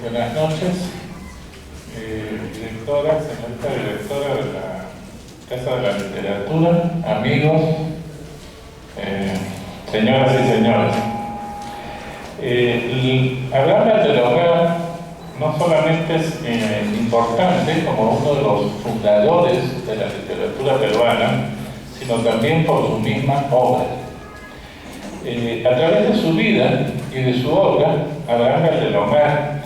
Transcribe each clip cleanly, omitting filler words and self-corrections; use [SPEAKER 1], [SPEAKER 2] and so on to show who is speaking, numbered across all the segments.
[SPEAKER 1] Buenas noches, directora, señorita directora de la Casa de la Literatura, amigos, señoras y señores. Hablar del hogar no solamente es importante como uno de los fundadores de la literatura peruana, sino también por su misma obra. A través de su vida y de su obra, Abraham Valdelomar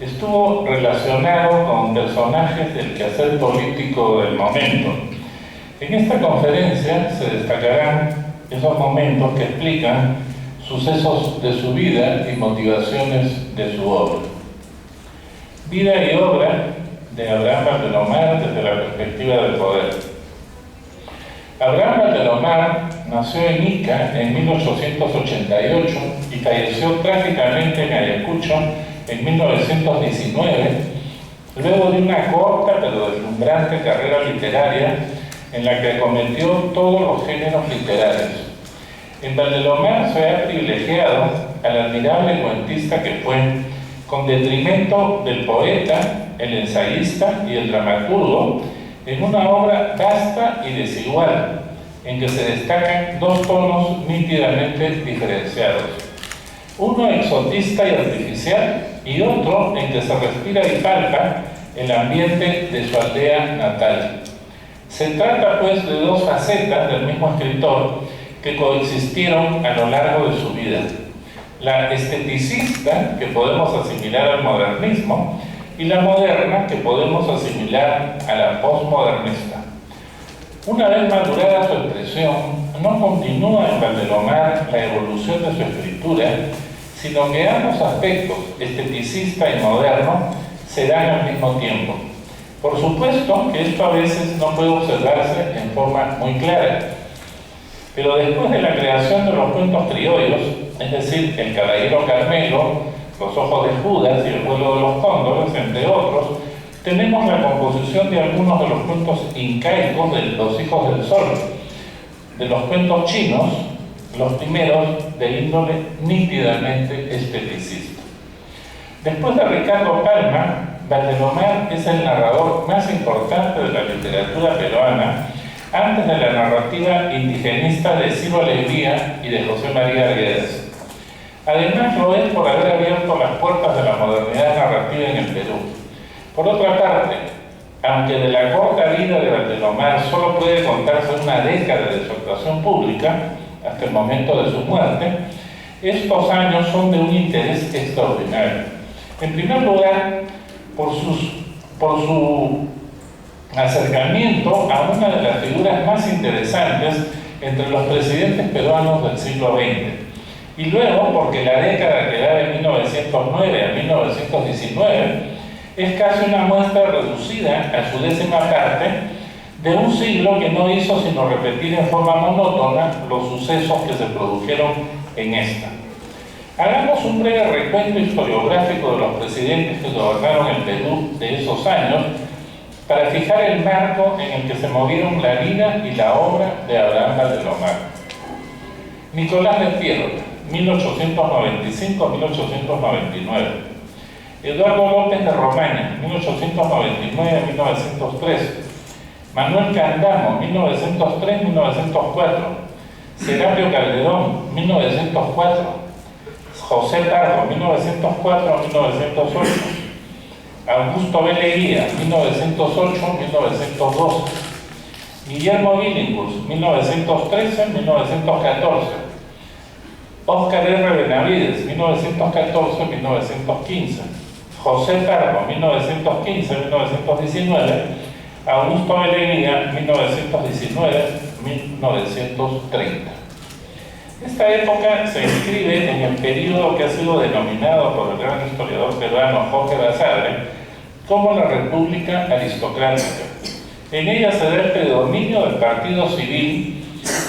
[SPEAKER 1] estuvo relacionado con personajes del quehacer político del momento. En esta conferencia se destacarán esos momentos que explican sucesos de su vida y motivaciones de su obra. Vida y obra de Abraham Valdelomar desde la perspectiva del poder. Abraham Valdelomar nació en Ica en 1888 y falleció trágicamente en Ayacucho en 1919, luego de una corta pero deslumbrante carrera literaria en la que acometió todos los géneros literarios. En Valdelomar se ha privilegiado al admirable cuentista que fue, con detrimento del poeta, el ensayista y el dramaturgo, en una obra vasta y desigual, en que se destacan dos tonos nítidamente diferenciados. Uno exotista y artificial, y otro en que se respira y palpa el ambiente de su aldea natal. Se trata, pues, de dos facetas del mismo escritor que coexistieron a lo largo de su vida. La esteticista, que podemos asimilar al modernismo, y la moderna, que podemos asimilar a la posmodernista. Una vez madurada su expresión, no continúa en Valdelomar la evolución de su escritura, sino que ambos aspectos, esteticista y moderno, se dan al mismo tiempo. Por supuesto que esto a veces no puede observarse en forma muy clara, pero después de la creación de los cuentos criollos, es decir, El Caballero Carmelo, Los Ojos de Judas y El Vuelo de los Cóndores, entre otros, tenemos la composición de algunos de los cuentos incaicos de Los Hijos del Sol, de los cuentos chinos, los primeros de índole nítidamente esteticista. Después de Ricardo Palma, Valdelomar es el narrador más importante de la literatura peruana, antes de la narrativa indigenista de Ciro Alegría y de José María Arguedas. Además lo es por haber abierto las puertas de la modernidad narrativa en el Perú. Por otra parte, aunque de la corta vida de Valdelomar solo puede contarse una década de su actuación pública, hasta el momento de su muerte, estos años son de un interés extraordinario. En primer lugar, por su acercamiento a una de las figuras más interesantes entre los presidentes peruanos del siglo XX. Y luego, porque la década que va de 1909 a 1919 es casi una muestra reducida a su 10ª parte de un siglo que no hizo sino repetir en forma monótona los sucesos que se produjeron en esta. Hagamos un breve recuento historiográfico de los presidentes que gobernaron el Perú de esos años para fijar el marco en el que se movieron la vida y la obra de Abraham Valdelomar. Nicolás de Piérola, 1895-1899. Eduardo López de Romaña, 1899-1903. Manuel Candamo, 1903-1904. Serapio Calderón, 1904. José Tardo, 1904-1908. Augusto B. Leguía, 1908-1912. Guillermo Billinghurst, 1913-1914. Óscar R. Benavides, 1914-1915. José Tardo, 1915-1919. Augusto B. Leguía, 1919-1930. Esta época se inscribe en el periodo que ha sido denominado por el gran historiador peruano Jorge Basadre como la República Aristocrática. En ella se da el predominio del partido civil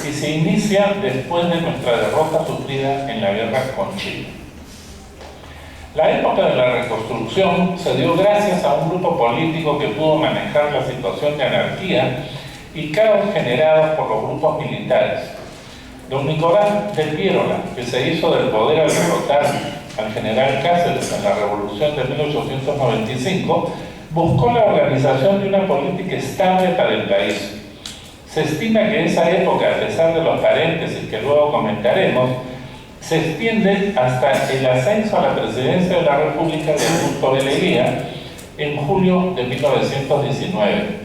[SPEAKER 1] y se inicia después de nuestra derrota sufrida en la guerra con Chile. La época de la reconstrucción se dio gracias a un grupo político que pudo manejar la situación de anarquía y caos generados por los grupos militares. Don Nicolás de Piérola, que se hizo del poder al derrotar al general Cáceres en la Revolución de 1895, buscó la organización de una política estable para el país. Se estima que esa época, a pesar de los paréntesis que luego comentaremos, se extiende hasta el ascenso a la presidencia de la República de Augusto B. Leguía en julio de 1919,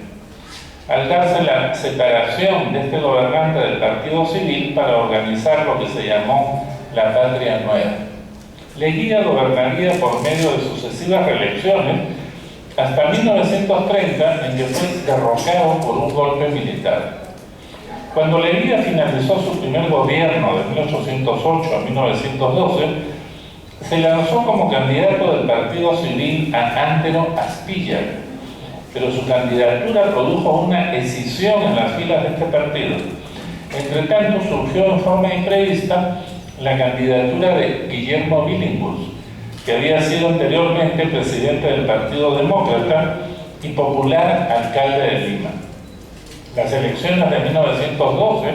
[SPEAKER 1] al darse la separación de este gobernante del Partido Civil para organizar lo que se llamó la Patria Nueva. Leguía gobernaría por medio de sucesivas reelecciones hasta 1930, en que fue derrocado por un golpe militar. Cuando Leguía finalizó su primer gobierno de 1808 a 1912, se lanzó como candidato del Partido Civil a Antero Aspilla, pero su candidatura produjo una escisión en las filas de este partido. Entre tanto, surgió en forma imprevista la candidatura de Guillermo Billinghurst, que había sido anteriormente presidente del Partido Demócrata y popular alcalde de Lima. Las elecciones de 1912,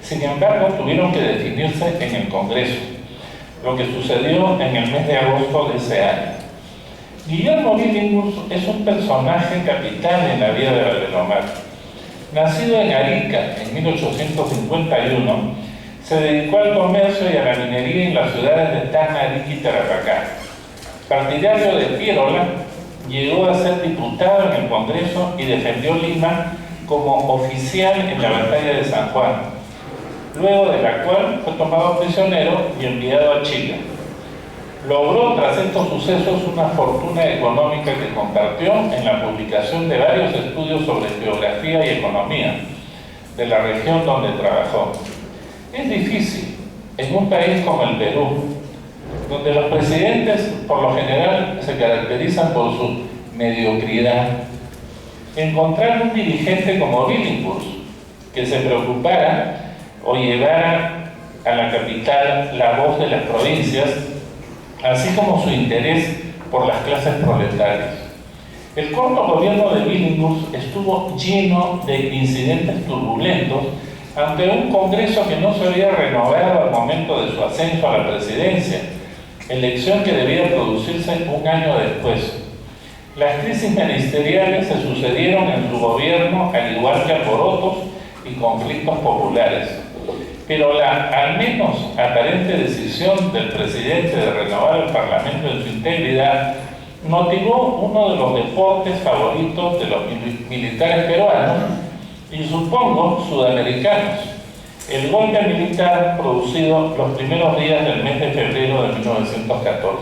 [SPEAKER 1] sin embargo, tuvieron que definirse en el Congreso, lo que sucedió en el mes de agosto de ese año. Guillermo Billinghurst es un personaje capital en la vida de Valdelomar. Nacido en Arica en 1851, se dedicó al comercio y a la minería en las ciudades de Tacna, Arica y Tarapacá. Partidario de Piérola, llegó a ser diputado en el Congreso y defendió Lima como oficial en la batalla de San Juan, luego de la cual fue tomado prisionero y enviado a Chile. Logró tras estos sucesos una fortuna económica que compartió en la publicación de varios estudios sobre geografía y economía de la región donde trabajó. Es difícil, en un país como el Perú, donde los presidentes por lo general se caracterizan por su mediocridad, encontrar un dirigente como Billinghurst que se preocupara o llevara a la capital la voz de las provincias, así como su interés por las clases proletarias. El corto gobierno de Billinghurst estuvo lleno de incidentes turbulentos ante un Congreso que no se había renovado al momento de su ascenso a la presidencia, elección que debía producirse un año después. Las crisis ministeriales se sucedieron en su gobierno, al igual que alborotos y conflictos populares. Pero la, al menos, aparente decisión del presidente de renovar el Parlamento en su integridad motivó uno de los deportes favoritos de los militares peruanos y, supongo, sudamericanos: el golpe militar producido los primeros días del mes de febrero de 1914.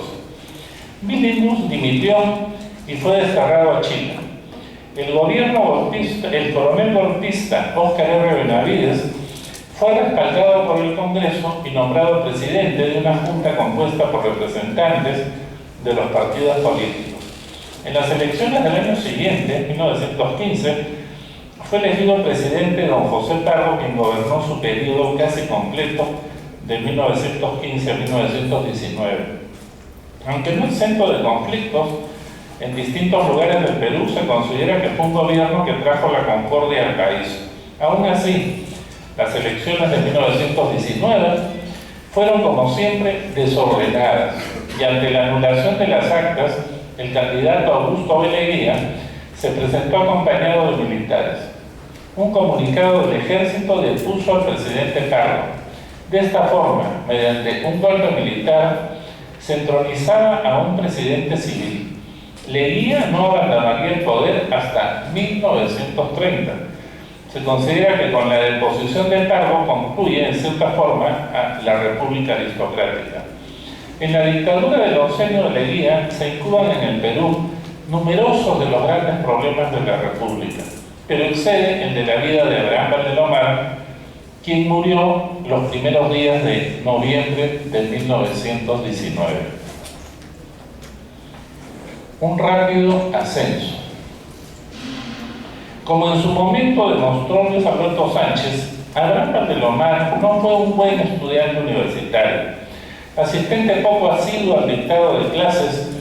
[SPEAKER 1] Billinghurst dimitió y fue desterrado a Chile. El coronel golpista Óscar R. Benavides fue respaldado por el Congreso y nombrado presidente de una junta compuesta por representantes de los partidos políticos. En las elecciones del año siguiente, 1915, fue elegido presidente don José Pardo, quien gobernó su periodo casi completo de 1915 a 1919. Aunque no exento de conflictos, en distintos lugares del Perú se considera que fue un gobierno que trajo la concordia al país. Aún así, las elecciones de 1919 fueron, como siempre, desordenadas, y ante la anulación de las actas, el candidato Augusto B. Leguía se presentó acompañado de militares. Un comunicado del ejército depuso al presidente Pardo. De esta forma, mediante un golpe militar, se entronizaba a un presidente civil. Leguía no abandonaría el poder hasta 1930. Se considera que con la deposición de Pardo concluye, en cierta forma, a la República Aristocrática. En la dictadura del oncenio de Leguía se incuban en el Perú numerosos de los grandes problemas de la República, pero excede el de la vida de Abraham Valdelomar, quien murió los primeros días de noviembre de 1919. Un rápido ascenso. Como en su momento demostró Luis Alberto Sánchez, Abraham Valdelomar no fue un buen estudiante universitario. Asistente poco asiduo al dictado de clases,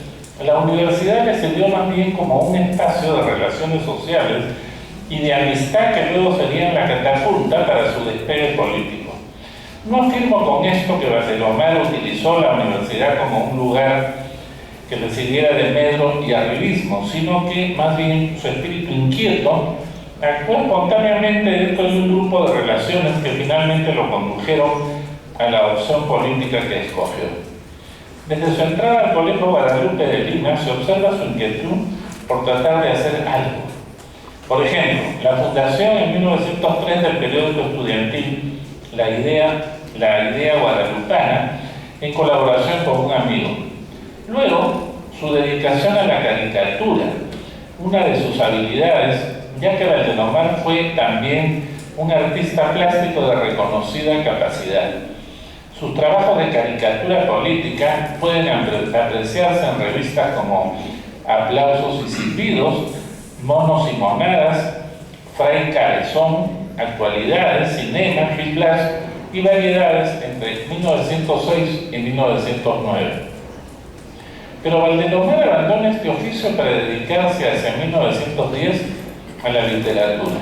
[SPEAKER 1] la universidad le sirvió más bien como un espacio de relaciones sociales y de amistad que luego serían la catapulta para su despegue político. No afirmo con esto que Valdelomar utilizó la universidad como un lugar que le sirviera de medro y arribismo, sino que más bien su espíritu inquieto actuó espontáneamente dentro de un grupo de relaciones que finalmente lo condujeron a la opción política que escogió. Desde su entrada al Colegio Guadalupe de Lima se observa su inquietud por tratar de hacer algo. Por ejemplo, la fundación en 1903 del periódico estudiantil La Idea Guadalupana, en colaboración con un amigo. Luego, su dedicación a la caricatura, una de sus habilidades, ya que Valdelomar fue también un artista plástico de reconocida capacidad. Sus trabajos de caricatura política pueden apreciarse en revistas como Aplausos y Silbidos, Monos y Monadas, Fray Cabezón, Actualidades, Cinema, Flash y Variedades entre 1906 y 1909. Pero Valdelomar abandona este oficio para dedicarse hacia 1910 a la literatura.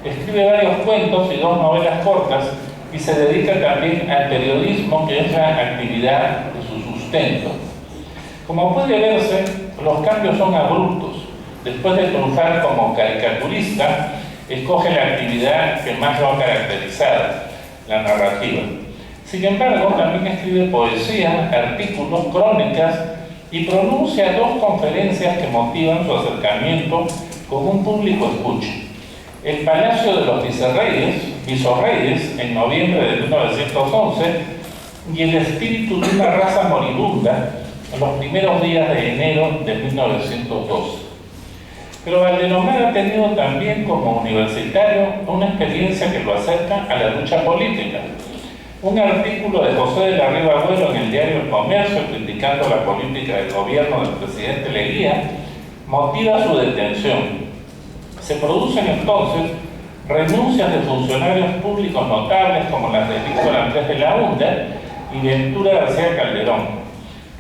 [SPEAKER 1] Escribe varios cuentos y 2 novelas cortas y se dedica también al periodismo, que es la actividad de su sustento. Como puede verse, los cambios son abruptos. Después de triunfar como caricaturista, escoge la actividad que más lo ha caracterizado, la narrativa. Sin embargo, también escribe poesía, artículos, crónicas y pronuncia 2 conferencias que motivan su acercamiento con un público escucha. El Palacio de los Visorreyes, en noviembre de 1911, y El espíritu de una raza moribunda, en los primeros días de enero de 1912. Pero Valdelomar ha tenido también como universitario una experiencia que lo acerca a la lucha política. Un artículo de José de la Riva Agüero en el diario El Comercio, criticando la política del gobierno del presidente Leguía, motiva su detención. Se producen entonces renuncias de funcionarios públicos notables como las de Víctor Andrés de la Hunda y Ventura García Calderón.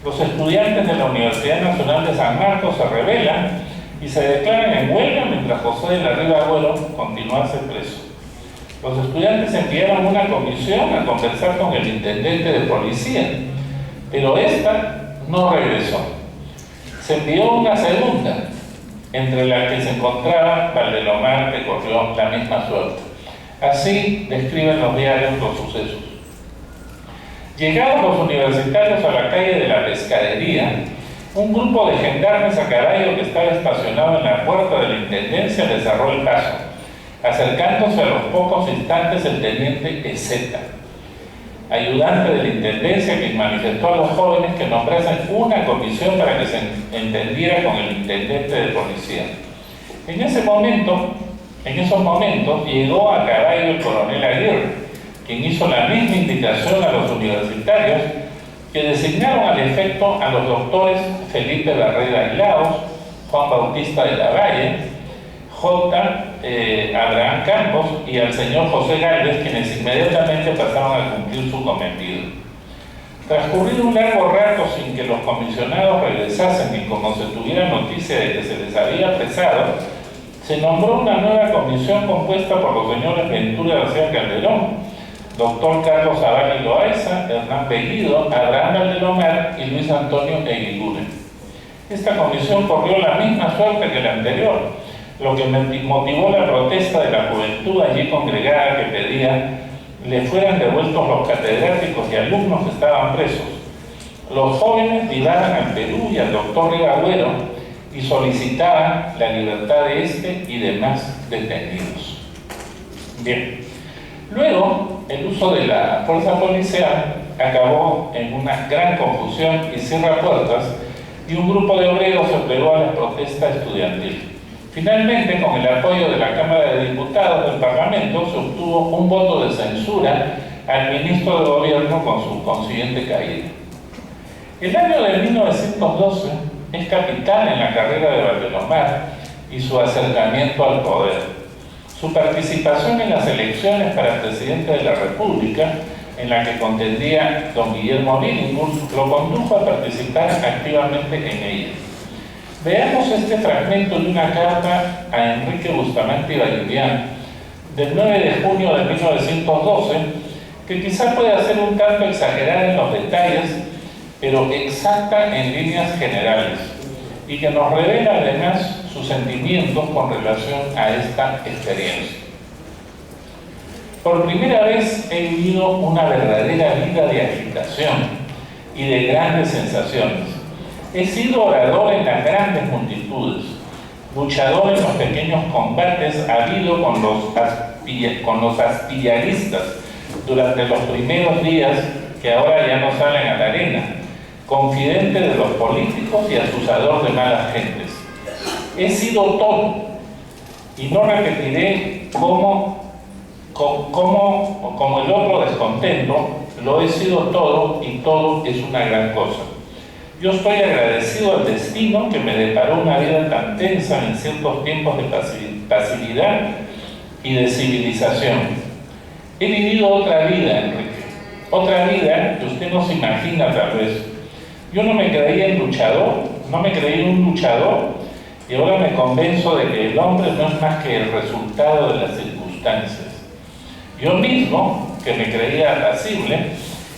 [SPEAKER 1] Los estudiantes de la Universidad Nacional de San Marcos se rebelan y se declaran en huelga mientras José de la Riva Agüero continuase preso. Los estudiantes enviaron una comisión a conversar con el intendente de policía, pero esta no regresó. Se envió una segunda, entre la que se encontraba Valdelomar, que corrió la misma suerte. Así describen los diarios los sucesos. Llegados los universitarios a la calle de la Pescadería, un grupo de gendarmes a caballo que estaba estacionado en la puerta de la intendencia les cerró el paso, acercándose a los pocos instantes el teniente Ezeta, ayudante de la intendencia, quien manifestó a los jóvenes que nombrasen una comisión para que se entendiera con el intendente de policía. En esos momentos llegó a caballo el coronel Aguirre, quien hizo la misma indicación a los universitarios, que designaron al efecto a los doctores Felipe Barrera Hilaos, Juan Bautista de la Valle, Abraham Campos y al señor José Gálvez, quienes inmediatamente pasaron a cumplir su cometido. Transcurrido un largo rato sin que los comisionados regresasen y como se tuviera noticia de que se les había apresado, se nombró una nueva comisión compuesta por los señores Ventura García Calderón, doctor Carlos Zavala Loaiza, Hernán Bellido, Abraham Valdelomar y Luis Antonio Eguiguren. Esta comisión corrió la misma suerte que la anterior, lo que motivó la protesta de la juventud allí congregada que pedía le fueran devueltos los catedráticos y alumnos que estaban presos. Los jóvenes divagan al Perú y al doctor Agüero y solicitaban la libertad de este y demás detenidos. Bien. Luego, el uso de la fuerza policial acabó en una gran confusión y cierra-puertas, y un grupo de obreros se plegó a la protesta estudiantil. Finalmente, con el apoyo de la Cámara de Diputados del Parlamento, se obtuvo un voto de censura al ministro de Gobierno con su consiguiente caída. El año de 1912 es capital en la carrera de Valdelomar y su acercamiento al poder. Su participación en las elecciones para presidente de la República, en la que contendía don Guillermo Billinghurst, lo condujo a participar activamente en ella. Veamos este fragmento de una carta a Enrique Bustamante y Vallivian, del 9 de junio de 1912, que quizá pueda ser un tanto exagerada en los detalles, pero exacta en líneas generales, y que nos revela además sus sentimientos con relación a esta experiencia. Por primera vez he vivido una verdadera vida de agitación y de grandes sensaciones. He sido orador en las grandes multitudes, luchador en los pequeños combates habido con los aspillaristas durante los primeros días que ahora ya no salen a la arena, confidente de los políticos y asusador de malas gentes. He sido todo, y no repetiré como el otro descontento, lo he sido todo y todo es una gran cosa. Yo estoy agradecido al destino que me deparó una vida tan tensa en ciertos tiempos de pasividad y de civilización. He vivido otra vida, Enrique, otra vida que usted no se imagina tal vez. Yo no me creía un luchador, y ahora me convenzo de que el hombre no es más que el resultado de las circunstancias. Yo mismo, que me creía apacible,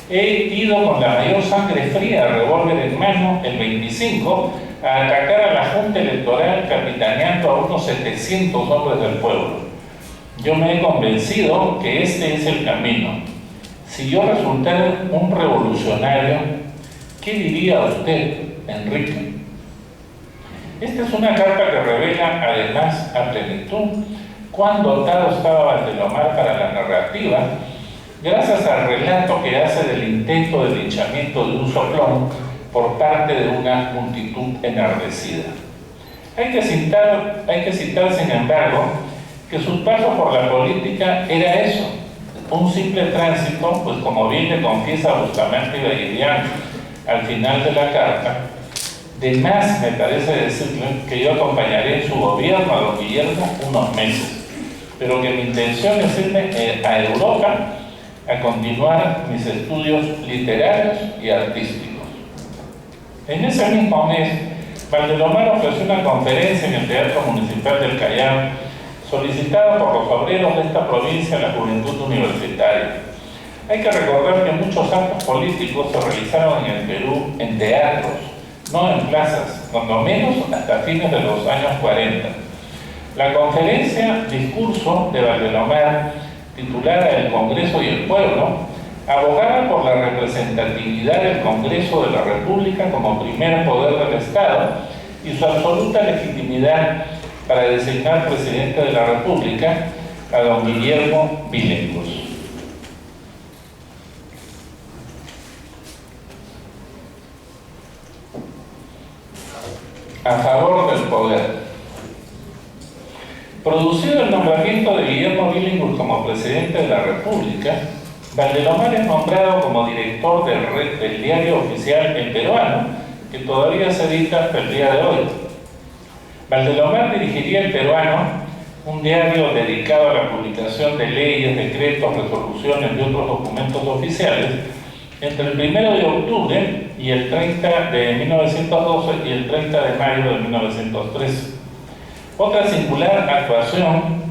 [SPEAKER 1] he ido con la mayor sangre fría, revólver en mano, el 25, a atacar a la Junta Electoral capitaneando a unos 700 hombres del pueblo. Yo me he convencido que este es el camino. Si yo resultara un revolucionario, ¿qué diría usted, Enrique? Esta es una carta que revela, además, a plenitud cuán dotado estaba Valdelomar para la narrativa, gracias al relato que hace del intento de linchamiento de un soplón por parte de una multitud enardecida. Hay que citar, sin embargo, que su paso por la política era eso, un simple tránsito, pues como bien le confiesa Bustamante y Vallivian al final de la carta. De más me parece decirle que yo acompañaré en su gobierno a don Guillermo unos meses, pero que mi intención es irme a Europa a continuar mis estudios literarios y artísticos. En ese mismo mes, Valdelomar ofreció una conferencia en el Teatro Municipal del Callao, solicitada por los obreros de esta provincia a la juventud universitaria. Hay que recordar que muchos actos políticos se realizaron en el Perú en teatros, no en plazas, cuando menos hasta fines de los años 40. La conferencia Discurso de Valdelomar, titulada El Congreso y el Pueblo, abogaba por la representatividad del Congreso de la República como primer poder del Estado y su absoluta legitimidad para designar presidente de la República a don Guillermo Billinghurst. A favor del poder. Producido el nombramiento de Guillermo Billinghurst como presidente de la República, Valdelomar es nombrado como director del diario oficial El Peruano, que todavía se edita hasta el día de hoy. Valdelomar dirigiría El Peruano, un diario dedicado a la publicación de leyes, decretos, resoluciones y otros documentos oficiales, entre el 1 de octubre y el 30 de 1912 y el 30 de mayo de 1913. Otra singular actuación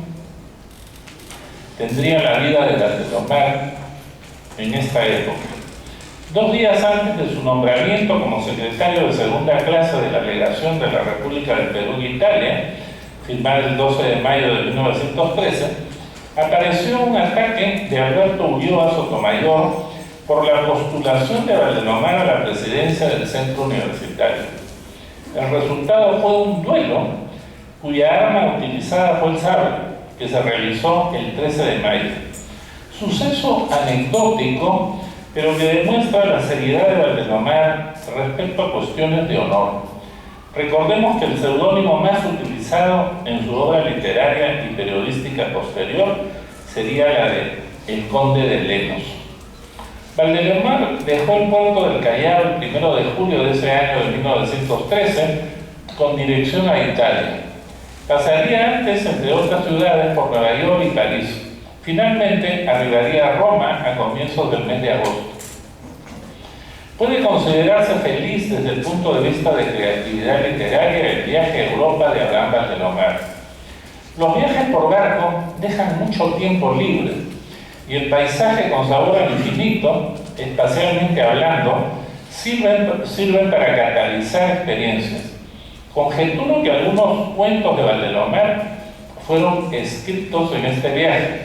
[SPEAKER 1] tendría la vida de Valdelomar en esta época. 2 días antes de su nombramiento como secretario de segunda clase de la Legación de la República del Perú en Italia, firmada el 12 de mayo de 1913, apareció un ataque de Alberto Ulloa Sotomayor por la postulación de Valdelomar a la presidencia del centro universitario. El resultado fue un duelo cuya arma utilizada fue el sable, que se realizó el 13 de mayo. Suceso anecdótico, pero que demuestra la seriedad de Valdelomar respecto a cuestiones de honor. Recordemos que el seudónimo más utilizado en su obra literaria y periodística posterior sería la de El Conde de Lenos. Valdelomar dejó el puerto del Callao el 1 de julio de ese año de 1913 con dirección a Italia. Pasaría antes, entre otras ciudades, por Nueva York y París. Finalmente arribaría a Roma a comienzos del mes de agosto. Puede considerarse feliz desde el punto de vista de creatividad literaria el viaje a Europa de Abraham Valdelomar. Los viajes por barco dejan mucho tiempo libre y el paisaje con sabor al infinito, espacialmente hablando, sirven para catalizar experiencias. Conjeturo que algunos cuentos de Valdelomar fueron escritos en este viaje.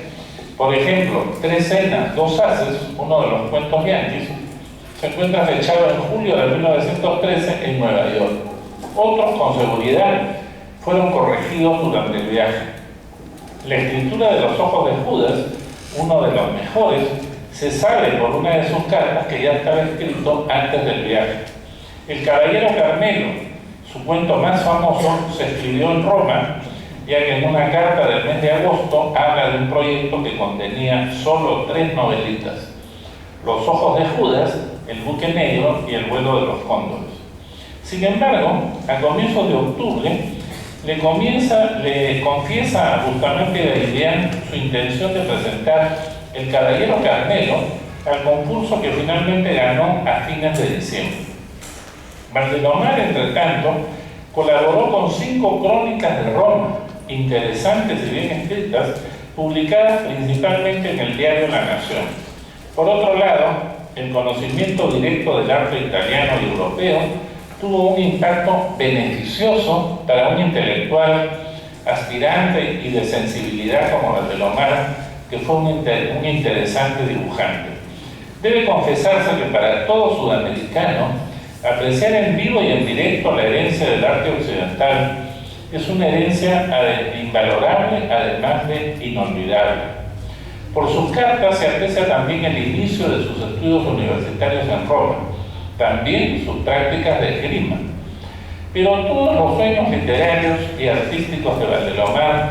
[SPEAKER 1] Por ejemplo, Tres cenas, dos haces, uno de los cuentos yanquis, se encuentra fechado en julio de 1913 en Nueva York. Otros, con seguridad, fueron corregidos durante el viaje. La escritura de Los ojos de Judas, uno de los mejores, se sabe por una de sus cartas que ya estaba escrito antes del viaje. El Caballero Carmelo, su cuento más famoso, se escribió en Roma, ya que en una carta del mes de agosto habla de un proyecto que contenía solo 3 novelitas: Los ojos de Judas, El buque negro y El vuelo de los cóndores. Sin embargo, a comienzos de octubre, le confiesa a Bustamante Gailián su intención de presentar El Caballero Carmelo al concurso que finalmente ganó a fines de diciembre. Valdelomar, entre tanto, colaboró con 5 crónicas de Roma, interesantes y bien escritas, publicadas principalmente en el diario La Nación. Por otro lado, el conocimiento directo del arte italiano y europeo tuvo un impacto beneficioso para un intelectual aspirante y de sensibilidad como Valdelomar, que fue un interesante dibujante. Debe confesarse que para todo sudamericano, apreciar en vivo y en directo la herencia del arte occidental es una herencia invalorable, además de inolvidable. Por sus cartas se aprecia también el inicio de sus estudios universitarios en Roma, también sus prácticas de esgrima. Pero todos los sueños literarios y artísticos de Valdelomar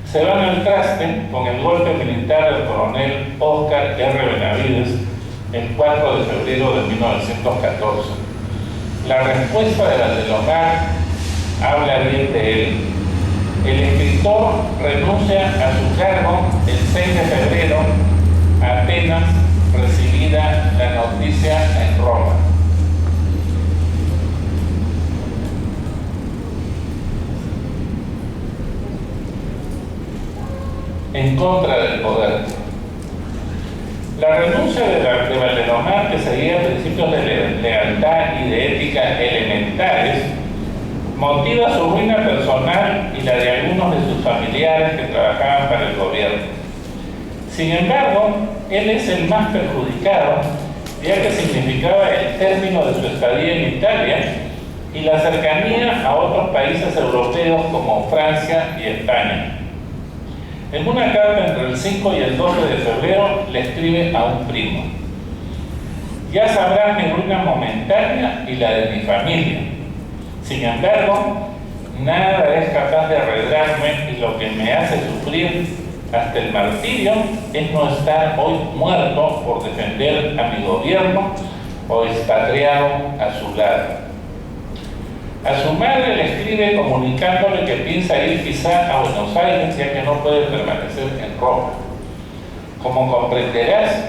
[SPEAKER 1] se van al traste con el golpe militar del coronel Óscar R. Benavides el 4 de febrero de 1914. La respuesta de Valdelomar habla bien de él. El escritor renuncia a su cargo el 6 de febrero, apenas recibida la noticia en Roma. En contra del poder. La renuncia de Valdelomar, que seguía principios de lealtad y de ética elementales, motiva su ruina personal y la de algunos de sus familiares que trabajaban para el gobierno. Sin embargo, él es el más perjudicado, ya que significaba el término de su estadía en Italia y la cercanía a otros países europeos como Francia y España. En una carta entre el 5 y el 12 de febrero le escribe a un primo: ya sabrás mi ruina momentánea y la de mi familia. Sin embargo, nada es capaz de arredrarme, y lo que me hace sufrir hasta el martirio es no estar hoy muerto por defender a mi gobierno o expatriado a su lado. A su madre le escribe comunicándole que piensa ir quizá a Buenos Aires, ya que no puede permanecer en Roma. Como comprenderás,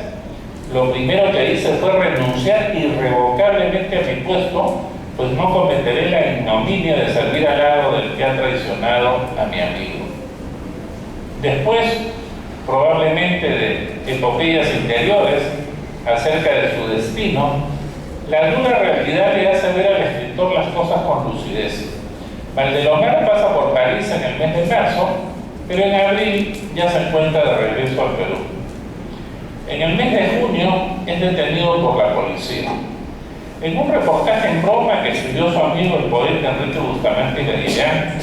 [SPEAKER 1] lo primero que hice fue renunciar irrevocablemente a mi puesto, pues no cometeré la ignominia de servir al lado del que ha traicionado a mi amigo. Después, probablemente de epopeyas interiores acerca de su destino, la dura realidad le hace ver al escritor las cosas con lucidez. Valdelomar pasa por París en el mes de marzo, pero en abril ya se encuentra de regreso al Perú. En el mes de junio es detenido por la policía. En un reportaje en Roma que escribió su amigo el poeta Enrique Bustamante Gailián,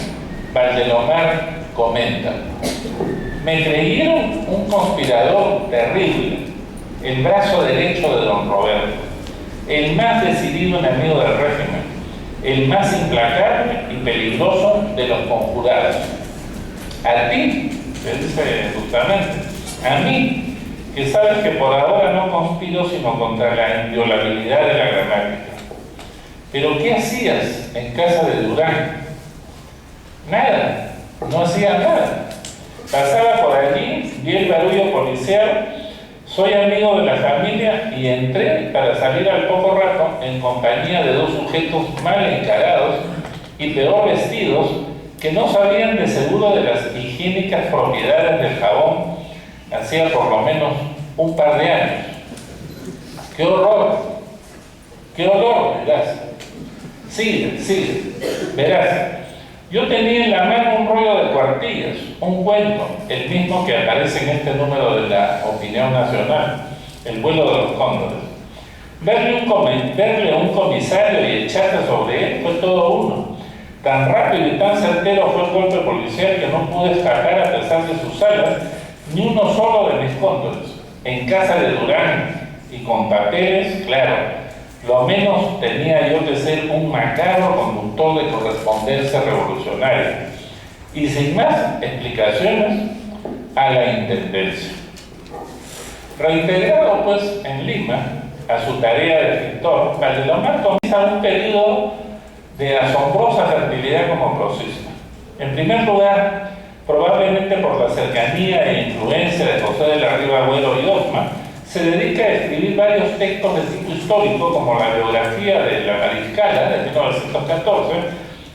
[SPEAKER 1] Valdelomar comenta: me creyeron un conspirador terrible, el brazo derecho de don Roberto, el más decidido enemigo del régimen, el más implacable y peligroso de los conjurados. A ti, le dice Bustamante, a mí, que sabes que por ahora no conspiro sino contra la inviolabilidad de la gramática. Pero ¿qué hacías en casa de Durán? Nada, no hacía nada. Pasaba por allí, vi el barullo policial, soy amigo de la familia y entré para salir al poco rato en compañía de 2 sujetos mal encarados y peor vestidos, que no sabían de seguro de las higiénicas propiedades del jabón hacía por lo menos un par de años. ¡Qué horror! ¡Qué horror! Verás. Sigue. Verás. Yo tenía en la mano un rollo de cuartillas, un cuento, el mismo que aparece en este número de la Opinión Nacional, El vuelo de los cóndores. Verle a un comisario y echarse sobre él fue todo uno. Tan rápido y tan certero fue el golpe policial que no pude escapar a pesar de sus alas ni uno solo de mis cóndores. En casa de Durán y con papeles, claro, lo menos tenía yo que ser un macabro conductor de correspondencia revolucionaria. Y sin más explicaciones, a la intendencia. Reintegrado pues en Lima a su tarea de escritor, Valdelomar comienza un periodo de asombrosa fertilidad como prosista. En primer lugar, probablemente por la cercanía e influencia de José de la Riva Agüero y Osma, se dedica a escribir varios textos de tipo histórico, como la biografía de la Mariscala de 1914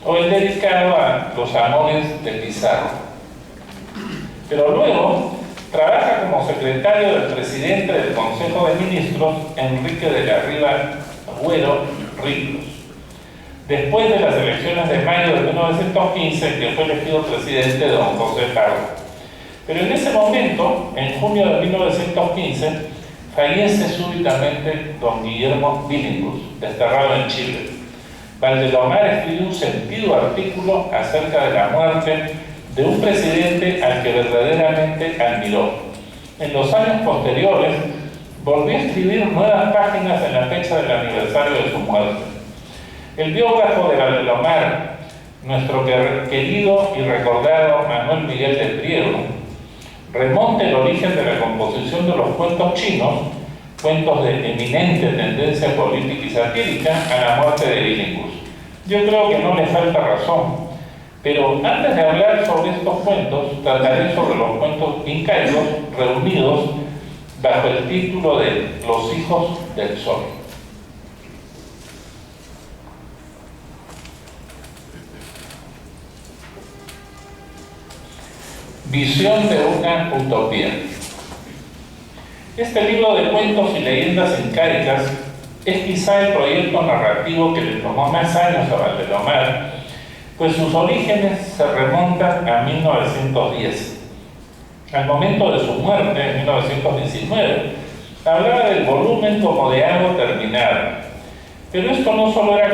[SPEAKER 1] o el dedicado a los amores de Pizarro. Pero luego trabaja como secretario del presidente del Consejo de Ministros, Enrique de la Riva Agüero Riclos, después de las elecciones de mayo de 1915, que fue elegido presidente don José Pardo. Pero en ese momento, en junio de 1915, fallece súbitamente don Guillermo Billinghus, desterrado en Chile. Valdelomar escribió un sentido artículo acerca de la muerte de un presidente al que verdaderamente admiró. En los años posteriores, volvió a escribir nuevas páginas en la fecha del aniversario de su muerte. El biógrafo de Valdelomar, nuestro querido y recordado Manuel Miguel de Priego, remonta el origen de la composición de los cuentos chinos, cuentos de eminente tendencia política y satírica, a la muerte de Billinghus. Yo creo que no le falta razón, pero antes de hablar sobre estos cuentos, trataré sobre los cuentos incaicos reunidos bajo el título de Los hijos del sol. Visión de una utopía. Este libro de cuentos y leyendas incaicas es quizá el proyecto narrativo que le tomó más años a Valdelomar, pues sus orígenes se remontan a 1910. Al momento de su muerte, en 1919, hablaba del volumen como de algo terminado. Pero esto no era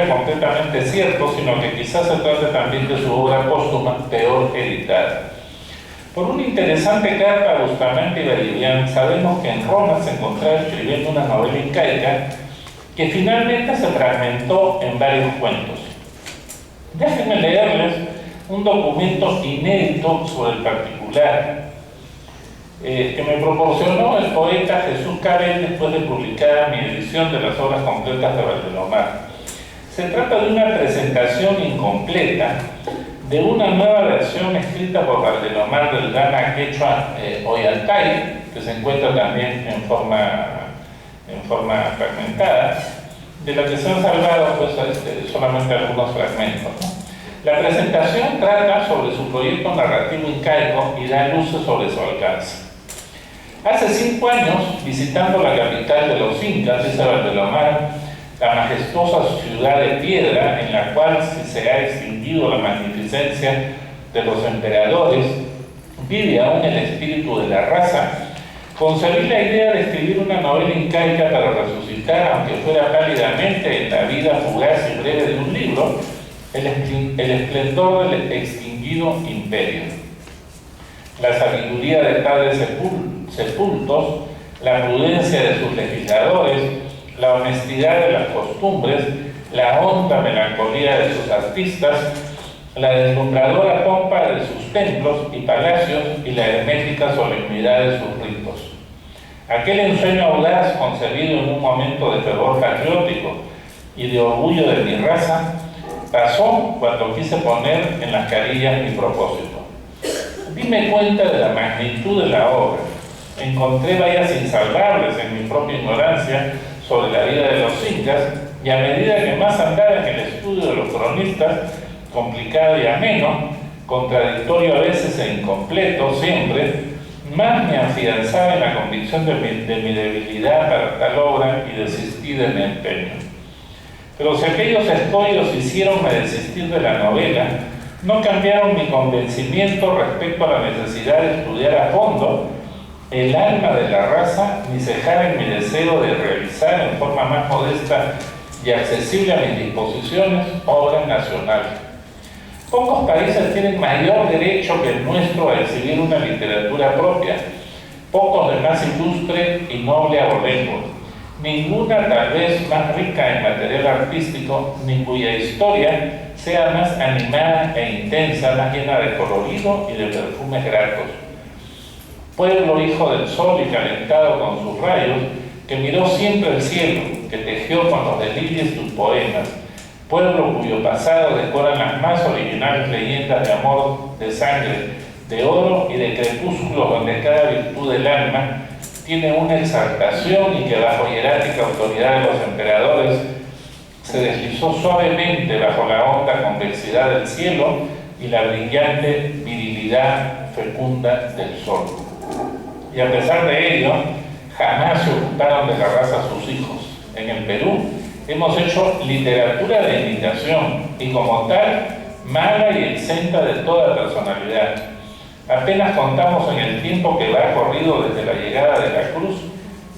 [SPEAKER 1] completamente cierto, sino que quizás se trate también de su obra póstuma, peor editada. Por una interesante carta a Bustamante y Belivián, sabemos que en Roma se encontraba escribiendo una novela incaica que finalmente se fragmentó en varios cuentos. Déjenme leerles un documento inédito sobre el particular que me proporcionó el poeta Jesús Cabell después de publicar mi edición de las obras completas de Valdelomar. Se trata de una presentación incompleta de una nueva versión escrita por Valdelomar del drama quechua Ollantay, que se encuentra también en forma fragmentada, de la que se han salvado pues, solamente algunos fragmentos, ¿no? La presentación trata sobre su proyecto narrativo incaico y da luces sobre su alcance. Hace 5 años, visitando la capital de los incas, dice Valdelomar, la majestuosa ciudad de piedra en la cual se ha extinguido la magnificencia de los emperadores, vive aún el espíritu de la raza, concebí la idea de escribir una novela incaica para resucitar, aunque fuera pálidamente, en la vida fugaz y breve de un libro, el esplendor del extinguido imperio. La sabiduría de tales sepultos, la prudencia de sus legisladores, la honestidad de las costumbres, la honda melancolía de sus artistas, la deslumbradora pompa de sus templos y palacios y la hermética solemnidad de sus ritos. Aquel ensueño audaz concebido en un momento de fervor patriótico y de orgullo de mi raza pasó cuando quise poner en las carillas mi propósito. Dime cuenta de la magnitud de la obra. Encontré vallas insalvables en mi propia ignorancia sobre la vida de los incas, y a medida que más andaba en el estudio de los cronistas, complicado y ameno, contradictorio a veces e incompleto siempre, más me afianzaba en la convicción de mi debilidad para tal obra y desistí de mi empeño. Pero si aquellos estoios hicieronme desistir de la novela, no cambiaron mi convencimiento respecto a la necesidad de estudiar a fondo el alma de la raza, ni cejar en mi deseo de realizar en forma más modesta y accesible a mis disposiciones obras nacionales. Pocos países tienen mayor derecho que el nuestro a exhibir una literatura propia, pocos de más ilustre y noble abolengo, ninguna tal vez más rica en material artístico, ni cuya historia sea más animada e intensa, más llena de colorido y de perfumes gratos. Pueblo hijo del sol y calentado con sus rayos, que miró siempre el cielo, que tejió con los delirios sus poemas, pueblo cuyo pasado decoran las más originales leyendas de amor, de sangre, de oro y de crepúsculos donde cada virtud del alma tiene una exaltación y que bajo hierática autoridad de los emperadores se deslizó suavemente bajo la honda convexidad del cielo y la brillante virilidad fecunda del sol. Y a pesar de ello, jamás se ocultaron de la raza sus hijos. En el Perú hemos hecho literatura de imitación y como tal, mala y exenta de toda personalidad. Apenas contamos en el tiempo que va corrido desde la llegada de la Cruz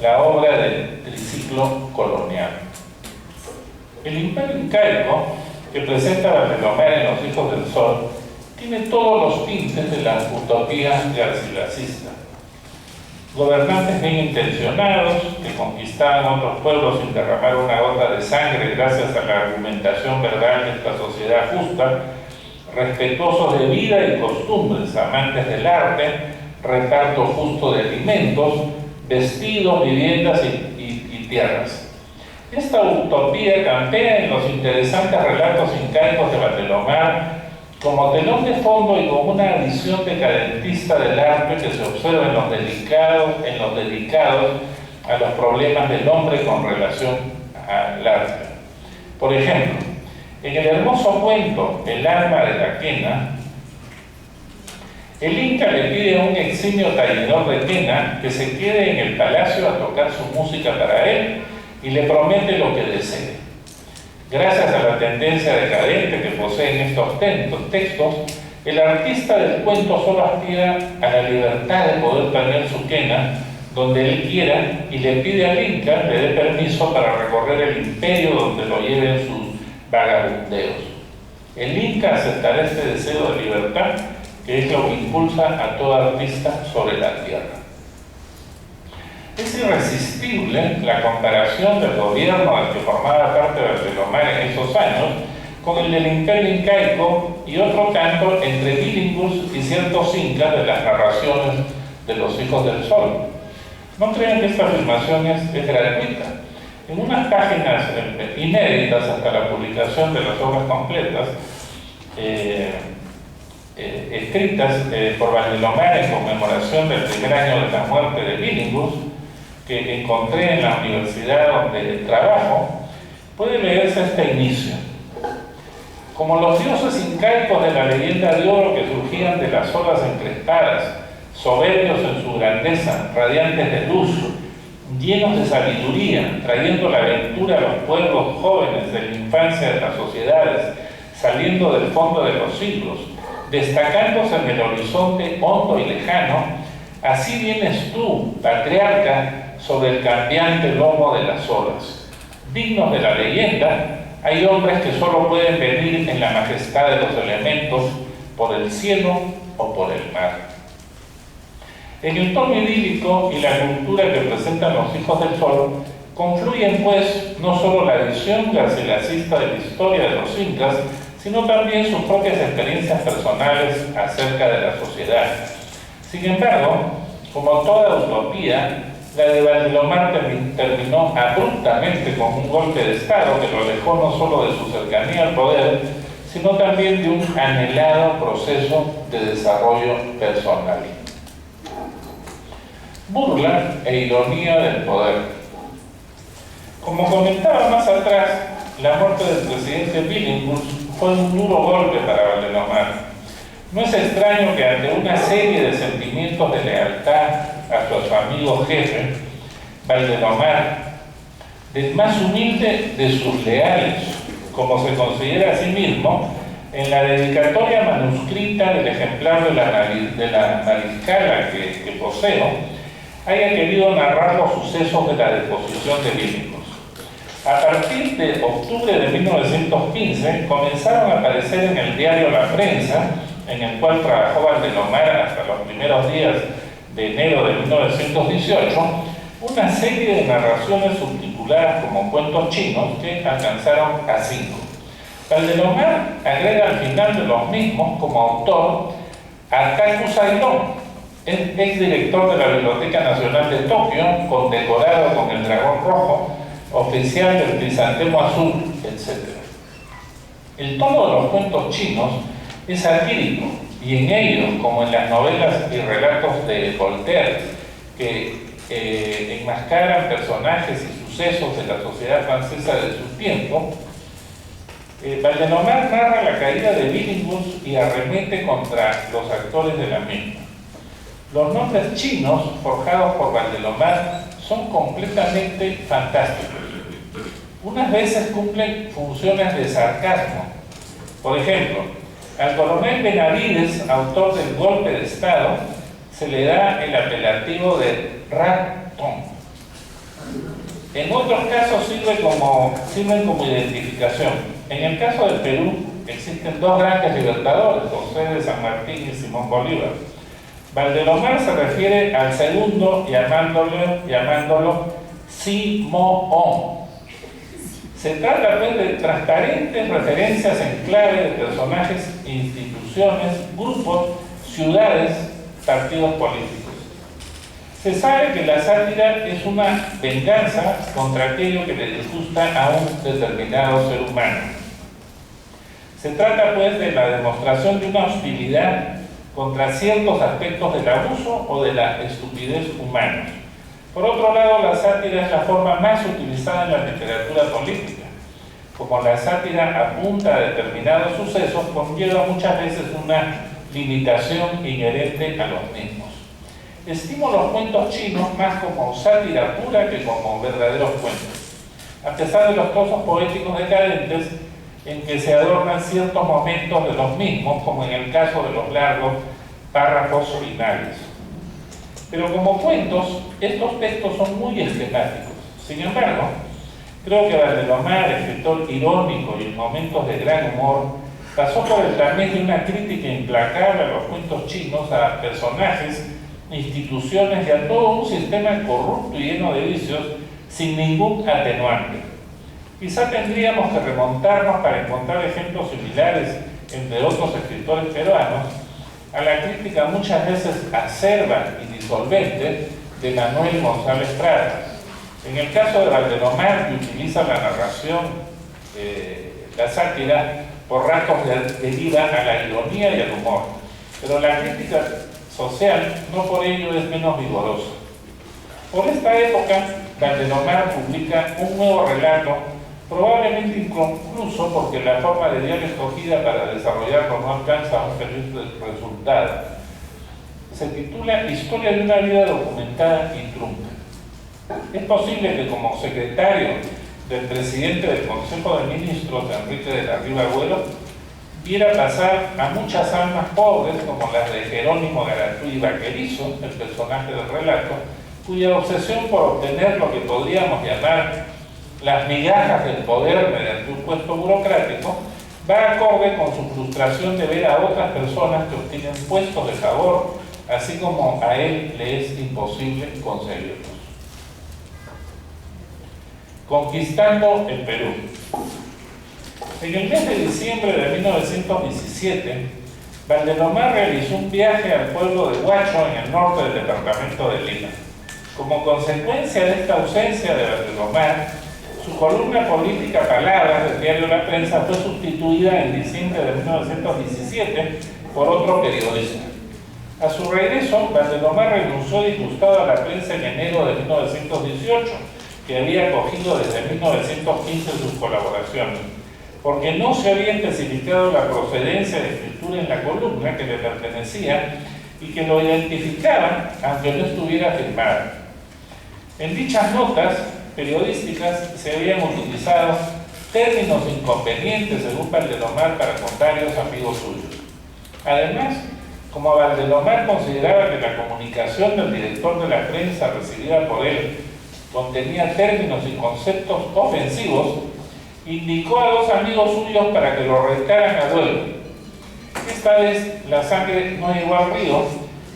[SPEAKER 1] la obra del triciclo colonial. El imperio incaico que presenta Bartolomé en Los Hijos del Sol tiene todos los tintes de la utopía garcilasista. Gobernantes bien intencionados que conquistaban otros pueblos sin derramar una gota de sangre gracias a la argumentación verbal de esta sociedad justa, respetuosos de vida y costumbres, amantes del arte, reparto justo de alimentos, vestidos, viviendas y tierras. Esta utopía campea en los interesantes relatos incaicos de Bartolomé como telón de fondo y como una visión decadentista del arte que se observa en los dedicados a los problemas del hombre con relación al arte. Por ejemplo, en el hermoso cuento El alma de la quena, el Inca le pide a un eximio tallador de quena que se quede en el palacio a tocar su música para él y le promete lo que desee. Gracias a la tendencia decadente que poseen estos textos, el artista del cuento solo aspira a la libertad de poder tener su quena donde él quiera y le pide al Inca le dé permiso para recorrer el imperio donde lo lleven sus vagabundeos. El Inca aceptará este deseo de libertad que es lo que impulsa a todo artista sobre la tierra. Es irresistible la comparación del gobierno del que formaba parte Bartolomé en esos años con el del imperio incaico y otro tanto entre bilingües y ciertos incas de las narraciones de Los Hijos del Sol. No crean que esta afirmación es gratuita. En unas páginas inéditas hasta la publicación de las obras completas, escritas por Bartolomé en conmemoración del primer año de la muerte de bilingües, que encontré en la universidad donde trabajo, puede leerse este inicio. Como los dioses incaicos de la leyenda de oro que surgían de las olas encrespadas, soberbios en su grandeza, radiantes de luz, llenos de sabiduría, trayendo la aventura a los pueblos jóvenes de la infancia de las sociedades, saliendo del fondo de los siglos, destacándose en el horizonte hondo y lejano, así vienes tú, patriarca, sobre el cambiante lomo de las olas. Dignos de la leyenda, hay hombres que solo pueden venir en la majestad de los elementos, por el cielo o por el mar. En el tono idílico y la cultura que presentan Los Hijos del Sol, confluyen pues no solo la visión garcilasista de la historia de los incas, sino también sus propias experiencias personales acerca de la sociedad. Sin embargo, como toda utopía, la de Bartolomé terminó abruptamente con un golpe de Estado que lo alejó no solo de su cercanía al poder, sino también de un anhelado proceso de desarrollo personal. Burla e ironía del poder. Como comentaba más atrás, la muerte del presidente Billinghurst fue un duro golpe para Bartolomé. No es extraño que ante una serie de sentimientos de lealtad a su amigo jefe, Valdelomar, del más humilde de sus leales, como se considera a sí mismo, en la dedicatoria manuscrita del ejemplar de la mariscala que poseo, haya querido narrar los sucesos de la deposición de Billinghurst. A partir de octubre de 1915 comenzaron a aparecer en el diario La Prensa, en el cual trabajó Valdelomar hasta los primeros días de enero de 1918, una serie de narraciones subtituladas como cuentos chinos que alcanzaron a 5. Valdelomar agrega al final de los mismos como autor a Taku Sailón, exdirector de la Biblioteca Nacional de Tokio, condecorado con el dragón rojo, oficial del crisantemo azul, etc. El tono de los cuentos chinos es satírico, y en ellos, como en las novelas y relatos de Voltaire, que enmascaran personajes y sucesos de la sociedad francesa de su tiempo, Valdelomar narra la caída de Billinghurst y arremete contra los actores de la misma. Los nombres chinos forjados por Valdelomar son completamente fantásticos. Unas veces cumplen funciones de sarcasmo. Por ejemplo, al coronel Benavides, autor del golpe de Estado, se le da el apelativo de ratón. En otros casos sirven como identificación. En el caso del Perú existen dos grandes libertadores, José de San Martín y Simón Bolívar. Valdelomar se refiere al segundo llamándolo Simoón. Se trata pues de transparentes referencias en clave de personajes, instituciones, grupos, ciudades, partidos políticos. Se sabe que la sátira es una venganza contra aquello que le disgusta a un determinado ser humano. Se trata pues de la demostración de una hostilidad contra ciertos aspectos del abuso o de la estupidez humana. Por otro lado, la sátira es la forma más utilizada en la literatura política. Como la sátira apunta a determinados sucesos, conlleva muchas veces una limitación inherente a los mismos. Estimo los cuentos chinos más como sátira pura que como verdaderos cuentos, a pesar de los trozos poéticos decadentes en que se adornan ciertos momentos de los mismos, como en el caso de los largos párrafos finales. Pero como cuentos, estos textos son muy esquemáticos. Sin embargo, creo que Valdelomar, escritor irónico y en momentos de gran humor, pasó por el tamiz de una crítica implacable a los cuentos chinos, a personajes, instituciones y a todo un sistema corrupto y lleno de vicios sin ningún atenuante. Quizá tendríamos que remontarnos para encontrar ejemplos similares entre otros escritores peruanos a la crítica muchas veces acerba y disolvente de Manuel González Prada. En el caso de Valdelomar, que utiliza la narración, la sátira, por ratos deriva a la ironía y al humor, pero la crítica social no por ello es menos vigorosa. Por esta época, Valdelomar publica un nuevo relato, probablemente inconcluso porque la forma de guión escogida para desarrollarlo no alcanza un feliz resultado. Se titula Historia de una vida documentada y trunca. Es posible que como secretario del presidente del Consejo de Ministros, Enrique de la Riva Agüero, viera pasar a muchas almas pobres como las de Jerónimo Garatúi Vaquerizo, el personaje del relato, cuya obsesión por obtener lo que podríamos llamar las migajas del poder mediante un puesto burocrático va acorde con su frustración de ver a otras personas que obtienen puestos de favor, así como a él le es imposible conseguirlos. Conquistando el Perú. En el mes de diciembre de 1917, Valdelomar realizó un viaje al pueblo de Huacho, en el norte del departamento de Lima. Como consecuencia de esta ausencia de Valdelomar, su columna política Palabras del diario La Prensa fue sustituida en diciembre de 1917 por otro periodista. A su regreso, Valdelomar renunció disgustado a la prensa en enero de 1918, que había acogido desde 1915 sus colaboraciones. porque no se había especificado la procedencia de escritura en la columna que le pertenecía y que lo identificaba aunque no estuviera firmada. En dichas notas periodísticas se habían utilizado términos inconvenientes, según Valdelomar, para contrarios amigos suyos. Además, como Valdelomar consideraba que la comunicación del director de la prensa recibida por él contenía términos y conceptos ofensivos, indicó a dos amigos suyos para que lo retaran a duelo. Esta vez la sangre no llegó al río,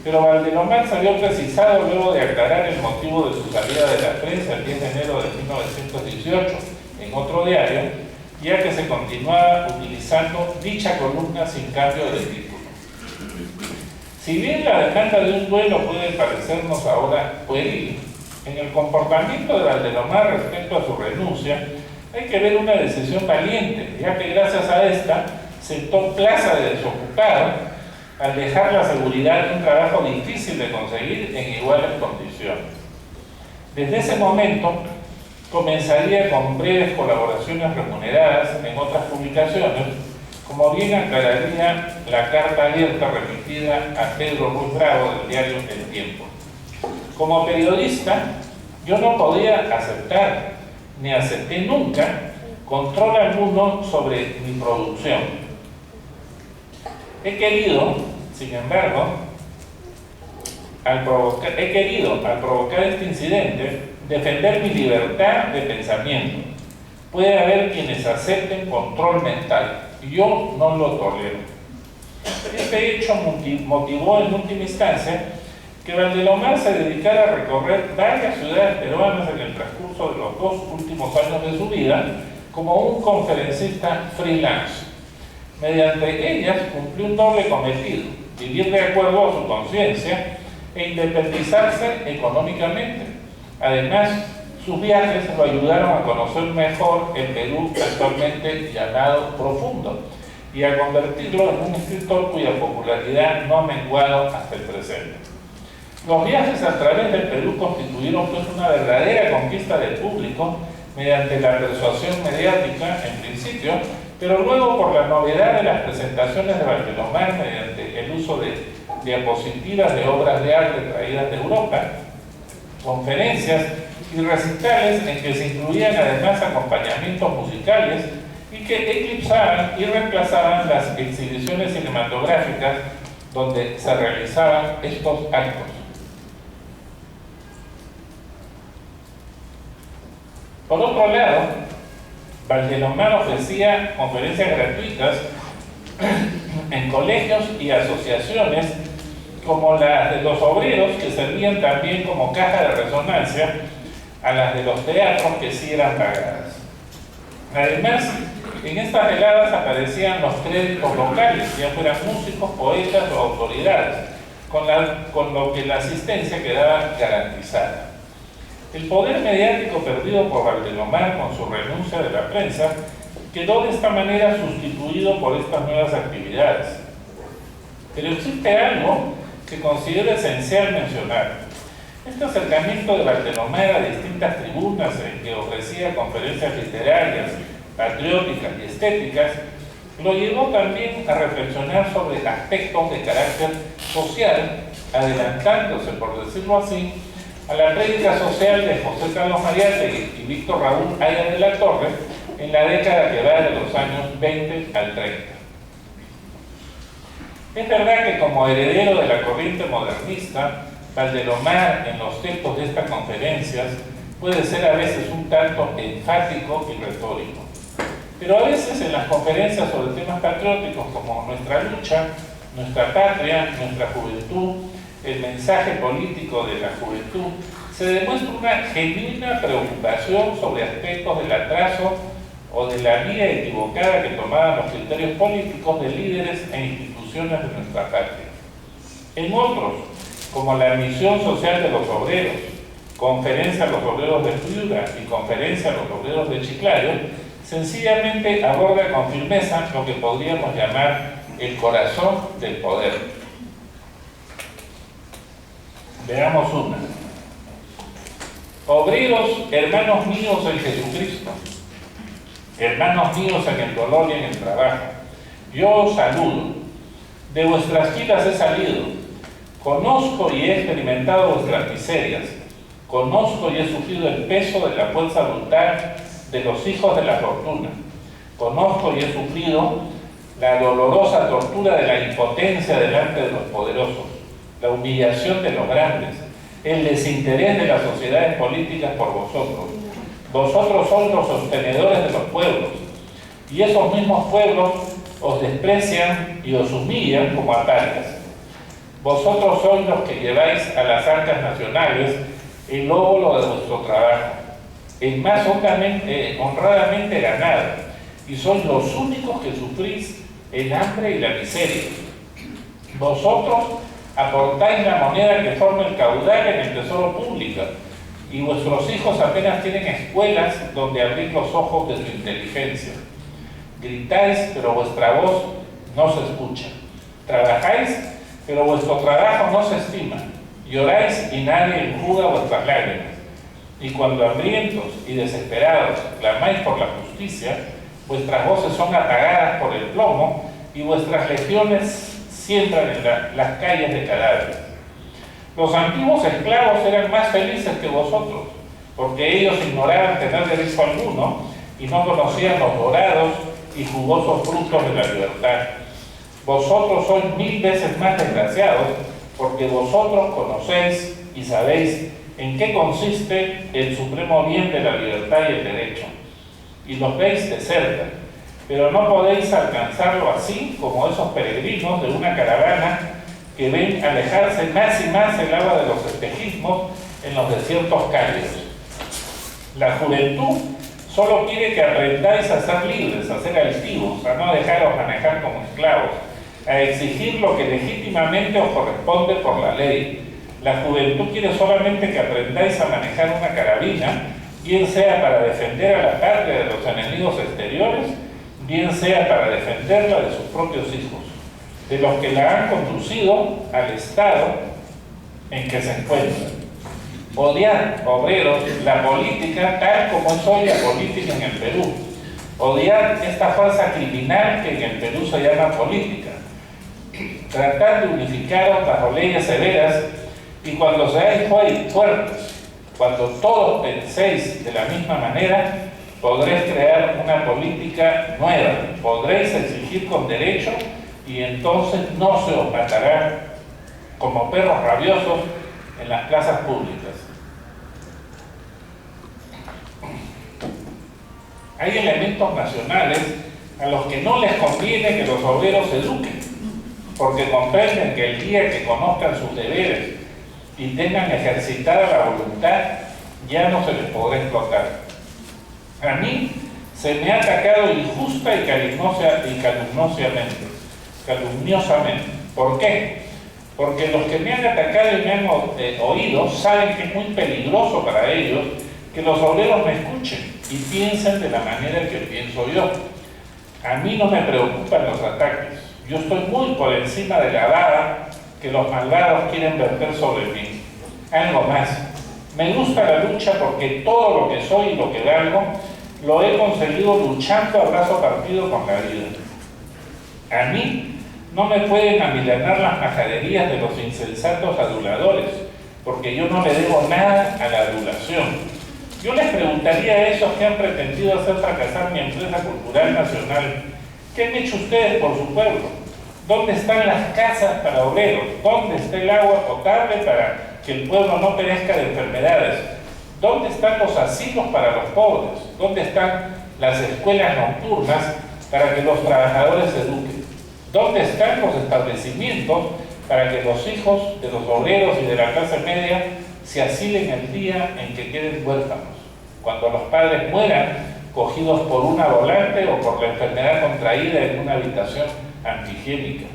[SPEAKER 1] pero Valdelomar salió precisado luego de aclarar el motivo de su salida de la prensa el 10 de enero de 1918 en otro diario, ya que se continuaba utilizando dicha columna sin cambio de título. Si bien la demanda de un duelo puede parecernos ahora pueril, en el comportamiento de Valdelomar respecto a su renuncia hay que ver una decisión valiente, ya que gracias a esta sentó plaza de desocupado al dejar la seguridad de un trabajo difícil de conseguir en iguales condiciones. Desde ese momento comenzaría con breves colaboraciones remuneradas en otras publicaciones, como bien aclararía la carta abierta remitida a Pedro Ruiz Bravo del diario El Tiempo. Como periodista, yo no podía aceptar, ni acepté nunca, control alguno sobre mi producción. He querido, sin embargo, al provocar este incidente, defender mi libertad de pensamiento. Puede haber quienes acepten control mental, y yo no lo tolero. Este hecho motivó en última instancia que Valdelomar se dedicara a recorrer varias ciudades peruanas en el transcurso de los 2 últimos años de su vida como un conferencista freelance. Mediante ellas cumplió un doble cometido: vivir de acuerdo a su conciencia e independizarse económicamente. Además, sus viajes lo ayudaron a conocer mejor el Perú actualmente llamado profundo y a convertirlo en un escritor cuya popularidad no ha menguado hasta el presente. Los viajes a través del Perú constituyeron pues una verdadera conquista del público mediante la persuasión mediática en principio, pero luego por la novedad de las presentaciones de Valdelomar mediante el uso de diapositivas de obras de arte traídas de Europa, conferencias y recitales en que se incluían además acompañamientos musicales y que eclipsaban y reemplazaban las exhibiciones cinematográficas donde se realizaban estos actos. Por otro lado, Valdelomar ofrecía conferencias gratuitas en colegios y asociaciones como las de los obreros, que servían también como caja de resonancia a las de los teatros, que sí eran pagadas. Además, en estas veladas aparecían los créditos locales, ya fueran músicos, poetas o autoridades, con lo que la asistencia quedaba garantizada. El poder mediático perdido por Valdelomar con su renuncia de la prensa quedó de esta manera sustituido por estas nuevas actividades. Pero existe algo que considero esencial mencionar. Este acercamiento de Valdelomar a distintas tribunas en que ofrecía conferencias literarias, patrióticas y estéticas, lo llevó también a reflexionar sobre aspectos de carácter social, adelantándose, por decirlo así, a la prédica social de José Carlos Mariátegui y Víctor Raúl Aya de la Torre en la década que va de los años 20 al 30. Es verdad que como heredero de la corriente modernista, Valdelomar en los textos de estas conferencias puede ser a veces un tanto enfático y retórico. Pero a veces en las conferencias sobre temas patrióticos como nuestra lucha, nuestra patria, nuestra juventud, el mensaje político de la juventud, se demuestra una genuina preocupación sobre aspectos del atraso o de la vía equivocada que tomaban los criterios políticos de líderes e instituciones de nuestra patria. En otros, como la misión social de los obreros, conferencia a los obreros de Piura y conferencia a los obreros de Chiclayo, sencillamente aborda con firmeza lo que podríamos llamar el corazón del poder. Veamos una. Obreros, hermanos míos en Jesucristo, hermanos míos en el dolor y en el trabajo, yo os saludo. De vuestras filas he salido. Conozco y he experimentado vuestras miserias. Conozco y he sufrido el peso de la fuerza brutal de los hijos de la fortuna. Conozco y he sufrido la dolorosa tortura de la impotencia delante de los poderosos, la humillación de los grandes, el desinterés de las sociedades políticas por vosotros. Vosotros sois los sostenedores de los pueblos, y esos mismos pueblos os desprecian y os humillan como a tales. Vosotros sois los que lleváis a las arcas nacionales el óvulo de vuestro trabajo, el más honradamente ganado, y sois los únicos que sufrís el hambre y la miseria. Vosotros aportáis la moneda que forma el caudal en el tesoro público, y vuestros hijos apenas tienen escuelas donde abrir los ojos de su inteligencia. Gritáis, pero vuestra voz no se escucha. Trabajáis, pero vuestro trabajo no se estima. Lloráis y nadie enjuga vuestras lágrimas. Y cuando hambrientos y desesperados clamáis por la justicia, vuestras voces son apagadas por el plomo y vuestras legiones siembran en las calles de cadáveres. Los antiguos esclavos eran más felices que vosotros, porque ellos ignoraban tener derecho alguno y no conocían los dorados y jugosos frutos de la libertad. Vosotros sois 1000 veces más desgraciados, porque vosotros conocéis y sabéis en qué consiste el supremo bien de la libertad y el derecho, y los veis de cerca, pero no podéis alcanzarlo así como esos peregrinos de una caravana que ven alejarse más y más el agua de los espejismos en los desiertos cálidos. La juventud solo quiere que aprendáis a ser libres, a ser altivos, a no dejaros manejar como esclavos, a exigir lo que legítimamente os corresponde por la ley. La juventud quiere solamente que aprendáis a manejar una carabina, bien sea para defender a la patria de los enemigos exteriores, bien sea para defenderla de sus propios hijos, de los que la han conducido al estado en que se encuentran. Odiar, obreros, la política tal como es hoy la política en el Perú. Odiar esta fuerza criminal que en el Perú se llama política. Tratar de unificaros bajo leyes severas, y cuando seáis fuertes, cuando todos penséis de la misma manera, podréis crear una política nueva, podréis exigir con derecho, y entonces no se os matará como perros rabiosos en las plazas públicas. Hay elementos nacionales a los que no les conviene que los obreros se eduquen, porque comprenden que el día que conozcan sus deberes y tengan ejercitada la voluntad, ya no se les podrá explotar. A mí se me ha atacado injusta y calumniosamente. ¿Por qué? Porque los que me han atacado y me han oído saben que es muy peligroso para ellos que los obreros me escuchen y piensen de la manera que pienso yo. A mí no me preocupan los ataques. Yo estoy muy por encima de la vara que los malvados quieren verter sobre mí. Algo más. Me gusta la lucha porque todo lo que soy y lo que valgo lo he conseguido luchando a brazo partido con la vida. A mí no me pueden amilanar las majaderías de los insensatos aduladores, porque yo no le debo nada a la adulación. Yo les preguntaría a esos que han pretendido hacer fracasar mi empresa cultural nacional, ¿qué han hecho ustedes por su pueblo? ¿Dónde están las casas para obreros? ¿Dónde está el agua potable para que el pueblo no perezca de enfermedades? ¿Dónde están los asilos para los pobres? ¿Dónde están las escuelas nocturnas para que los trabajadores se eduquen? ¿Dónde están los establecimientos para que los hijos de los obreros y de la clase media se asilen el día en que queden huérfanos? Cuando los padres mueran cogidos por una volante o por la enfermedad contraída en una habitación antihigiénica,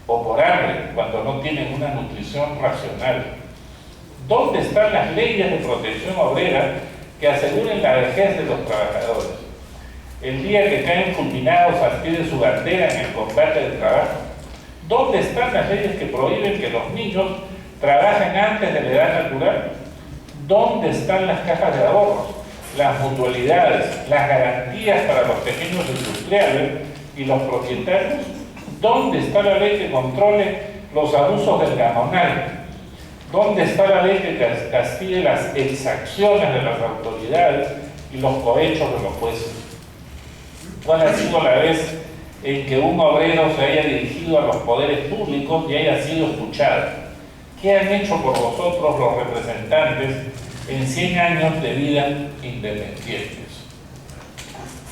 [SPEAKER 1] o por hambre cuando no tienen una nutrición racional. ¿Dónde están las leyes de protección obrera que aseguren la vejez de los trabajadores? El día que caen fulminados al pie de su bandera en el combate del trabajo. ¿Dónde están las leyes que prohíben que los niños trabajen antes de la edad natural? ¿Dónde están las cajas de ahorros las mutualidades, las garantías para los pequeños industriales y los propietarios? ¿Dónde está la ley que controle los abusos del gamonal? ¿Dónde está la ley que castigue las exacciones de las autoridades y los cohechos de los jueces? ¿Cuál ha sido la vez en que un obrero se haya dirigido a los poderes públicos y haya sido escuchado? ¿Qué han hecho por vosotros los representantes en 100 años de vida independientes?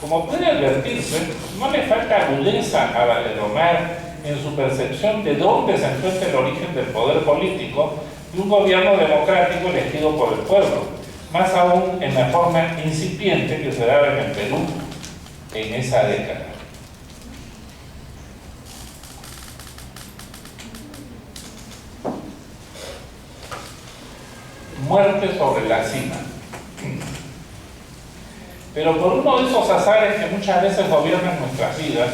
[SPEAKER 1] Como puede advertirse, no le falta agudeza a Valdelomar en su percepción de dónde se encuentra el origen del poder político de un gobierno democrático elegido por el pueblo, más aún en la forma incipiente que se daba en el Perú en esa década. Muerte sobre la cima. Pero por uno de esos azares que muchas veces gobiernan nuestras vidas,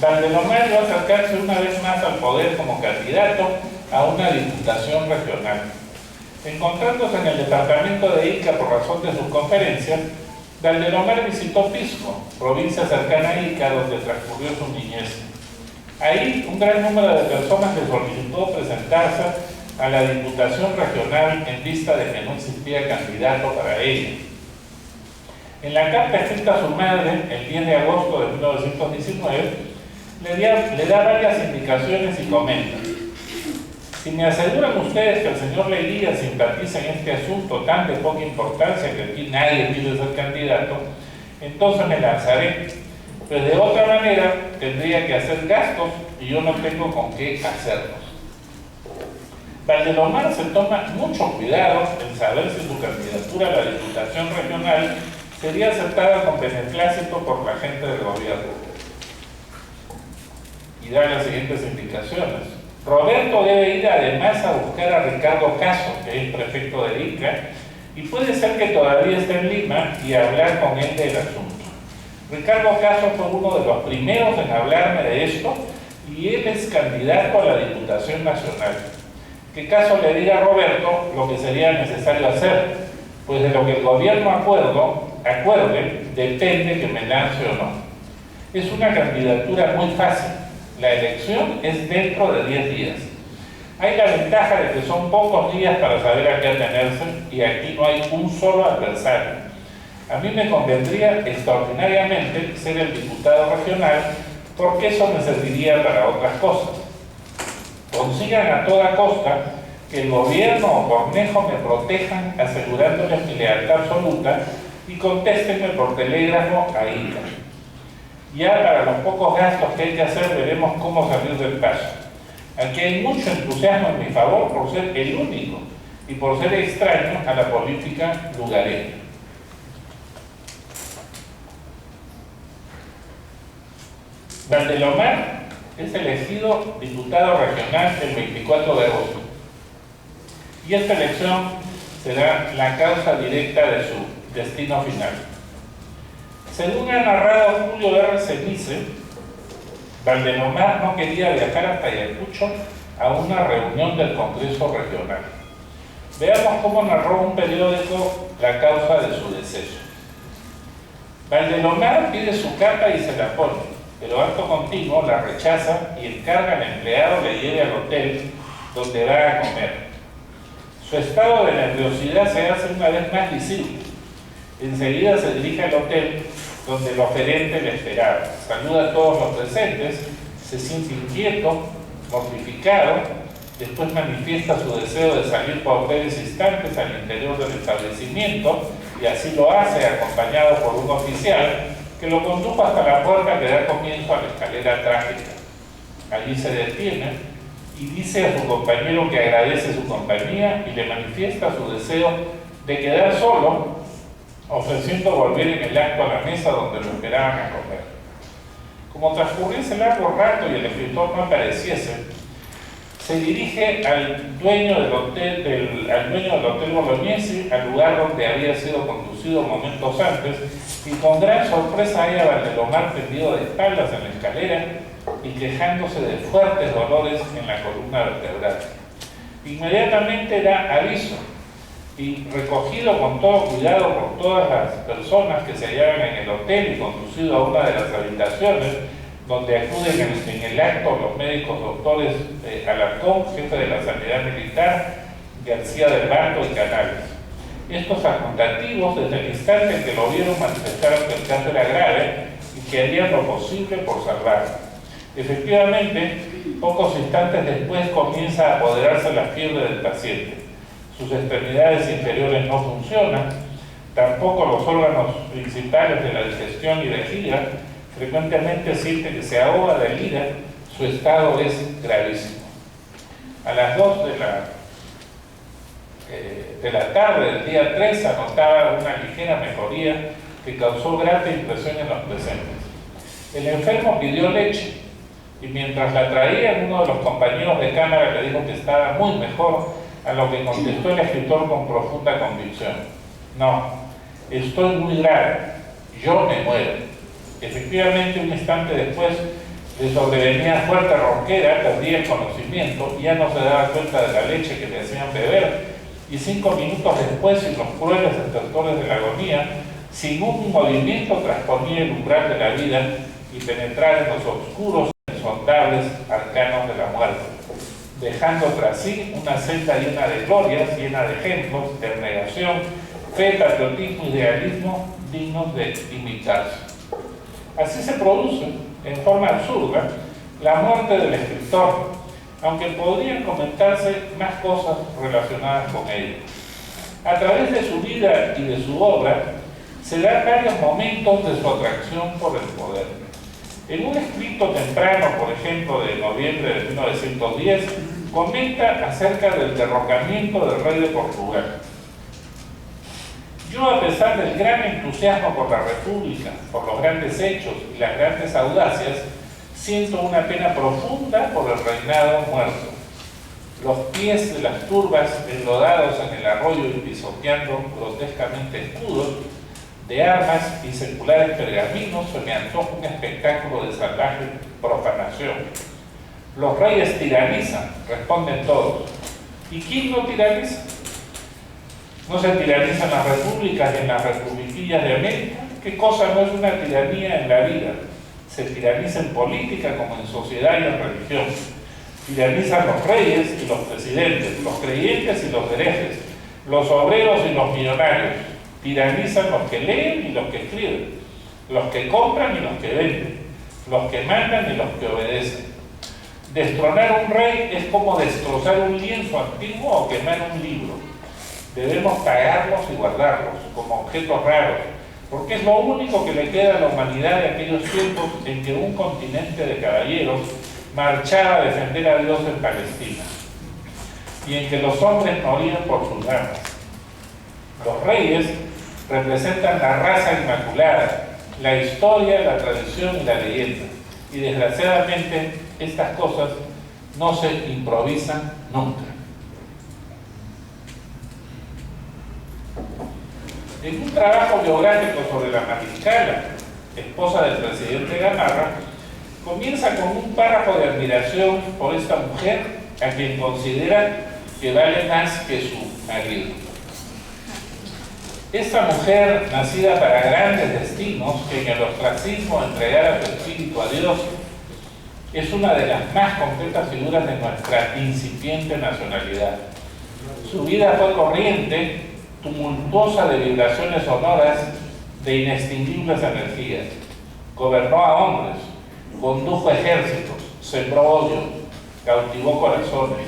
[SPEAKER 1] Valdelomar va a acercarse una vez más al poder como candidato a una diputación regional. Encontrándose en el departamento de Ica por razón de sus conferencias, Valdelomar visitó Pisco, provincia cercana a Ica, donde transcurrió su niñez. Ahí un gran número de personas le solicitó presentarse a la diputación regional en vista de que no existía candidato para ella. En la carta escrita a su madre, el 10 de agosto de 1919, le da varias indicaciones y comenta: si me aseguran ustedes que el señor Leguía simpatiza en este asunto tan de poca importancia que aquí nadie quiere ser candidato, entonces me lanzaré, pues de otra manera tendría que hacer gastos y yo no tengo con qué hacerlos. Valdelomar se toma mucho cuidado en saber si su candidatura a la diputación regional sería aceptada con beneplácito por la gente del gobierno. Y da las siguientes indicaciones. Roberto debe ir además a buscar a Ricardo Caso, que es prefecto de Ica, y puede ser que todavía esté en Lima, y hablar con él del asunto. Ricardo Caso fue uno de los primeros en hablarme de esto, y él es candidato a la Diputación Nacional. Que Caso le diga a Roberto lo que sería necesario hacer, pues de lo que el gobierno acuerde, depende que me lance o no. Es una candidatura muy fácil. La elección es dentro de 10 días. Hay la ventaja de que son pocos días para saber a qué atenerse y aquí no hay un solo adversario. A mí me convendría extraordinariamente ser el diputado regional porque eso me serviría para otras cosas. Consigan a toda costa que el gobierno o Cornejo me protejan asegurándoles mi lealtad absoluta y contéstenme por telégrafo a Ica. Ya para los pocos gastos que hay que hacer veremos cómo salir del paso. Aquí hay mucho entusiasmo en mi favor por ser el único y por ser extraño a la política lugareña. Valdelomar es elegido diputado regional el 24 de agosto. Y esta elección será la causa directa de su destino final. Según ha narrado Julio R. Cenice, Valdelomar no quería viajar hasta Ayacucho a una reunión del Congreso Regional. Veamos cómo narró un periódico la causa de su deceso. Valdelomar pide su capa y se la pone, pero acto continuo la rechaza y encarga al empleado le lleve al hotel donde va a comer. Su estado de nerviosidad se hace una vez más visible. Enseguida se dirige al hotel donde el oferente le esperaba. Saluda a todos los presentes, se siente inquieto, mortificado, después manifiesta su deseo de salir por breves instantes al interior del establecimiento y así lo hace acompañado por un oficial que lo condujo hasta la puerta que da comienzo a la escalera trágica. Allí se detiene y dice a su compañero que agradece su compañía y le manifiesta su deseo de quedar solo, ofreciendo volver en el acto a la mesa donde lo esperaban a comer. Como transcurriese largo rato y el escritor no apareciese, se dirige al dueño del hotel Bolognesi, al lugar donde había sido conducido momentos antes, y con gran sorpresa halla a Valdelomar tendido de espaldas en la escalera y quejándose de fuertes dolores en la columna vertebral. Inmediatamente da aviso, y recogido con todo cuidado por todas las personas que se hallaban en el hotel y conducido a una de las habitaciones donde acuden en el acto los médicos doctores Alarcón, jefe de la Sanidad Militar, García del Barco y Canales. Estos facultativos, desde el instante en que lo vieron, manifestaron que el caso era grave y que harían lo posible por salvarlo. Efectivamente, pocos instantes después comienza a apoderarse la fiebre del paciente. Sus extremidades inferiores no funcionan, tampoco los órganos principales de la digestión y vejiga. Frecuentemente siente que se ahoga de ira, su estado es gravísimo. A las 2 de la tarde del día 3 anotaba una ligera mejoría que causó grata impresión en los presentes. El enfermo pidió leche y mientras la traían, uno de los compañeros de cámara le dijo que estaba muy mejor, a lo que contestó el escritor con profunda convicción: no, estoy muy grave, yo me muero. Efectivamente, un instante después le sobrevenía fuerte ronquera, perdía el conocimiento, ya no se daba cuenta de la leche que le hacían beber, y 5 minutos después, sin los crueles estertores de la agonía, sin un movimiento trasponía el umbral de la vida y penetraba en los oscuros e insondables arcanos de la muerte, dejando tras sí una senda llena de glorias, llena de ejemplos, de abnegación, fe, patriotismo, idealismo dignos de imitarse. Así se produce, en forma absurda, la muerte del escritor, aunque podrían comentarse más cosas relacionadas con ello. A través de su vida y de su obra, se dan varios momentos de su atracción por el poder. En un escrito temprano, por ejemplo, de noviembre de 1910, comenta acerca del derrocamiento del rey de Portugal. Yo, a pesar del gran entusiasmo por la República, por los grandes hechos y las grandes audacias, siento una pena profunda por el reinado muerto. Los pies de las turbas enlodados en el arroyo y pisoteando grotescamente escudos de armas y seculares pergaminos, se me antoja un espectáculo de salvaje profanación. Los reyes tiranizan, responden todos. ¿Y quién no tiraniza? ¿No se tiranizan las repúblicas y en las republiquillas de América? ¿Qué cosa no es una tiranía en la vida? Se tiraniza en política como en sociedad y en religión. Tiranizan los reyes y los presidentes, los creyentes y los herejes, los obreros y los millonarios. Tiranizan los que leen y los que escriben, los que compran y los que venden, los que mandan y los que obedecen. Destronar un rey es como destrozar un lienzo antiguo o quemar un libro. Debemos pagarlos y guardarlos como objetos raros, porque es lo único que le queda a la humanidad de aquellos tiempos en que un continente de caballeros marchaba a defender a Dios en Palestina, y en que los hombres morían por sus damas. Los reyes representan la raza inmaculada, la historia, la tradición y la leyenda, y desgraciadamente estas cosas no se improvisan nunca. En un trabajo biográfico sobre la mariscala, esposa del presidente Gamarra, comienza con un párrafo de admiración por esta mujer a quien considera que vale más que su marido. Esta mujer, nacida para grandes destinos, que en el ostracismo entregara su espíritu a Dios, es una de las más completas figuras de nuestra incipiente nacionalidad. Su vida fue corriente, tumultuosa de vibraciones sonoras, de inextinguibles energías. Gobernó a hombres, condujo ejércitos, sembró odio, cautivó corazones,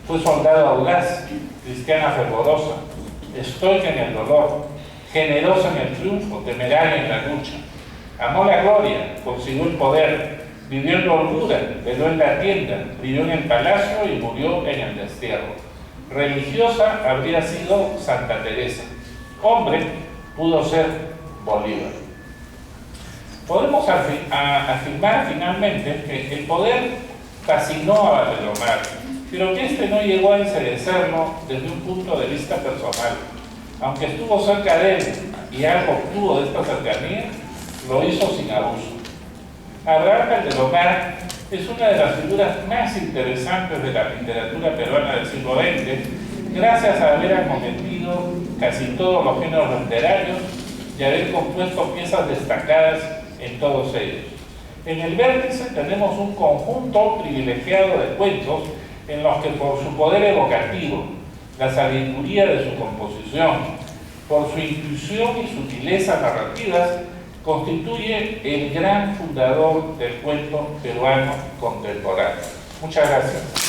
[SPEAKER 1] fue soldado audaz, cristiana fervorosa, estoica en el dolor, generosa en el triunfo, temeraria en la lucha. Amó la gloria, consiguió el poder, vivió en la holgura, veló en la tienda, vivió en el palacio y murió en el destierro. Religiosa habría sido Santa Teresa. Hombre pudo ser Bolívar. Podemos afirmar finalmente que el poder fascinó a Valdelomar, pero que este no llegó a encerecerlo desde un punto de vista personal. Aunque estuvo cerca de él y algo obtuvo de esta cercanía, lo hizo sin abuso. Abraham Valdelomar es una de las figuras más interesantes de la literatura peruana del siglo XX gracias a haber acometido casi todos los géneros literarios y haber compuesto piezas destacadas en todos ellos. En el vértice tenemos un conjunto privilegiado de cuentos en los que por su poder evocativo, la sabiduría de su composición, por su intuición y sutilezas narrativas, constituye el gran fundador del cuento peruano contemporáneo. Muchas gracias.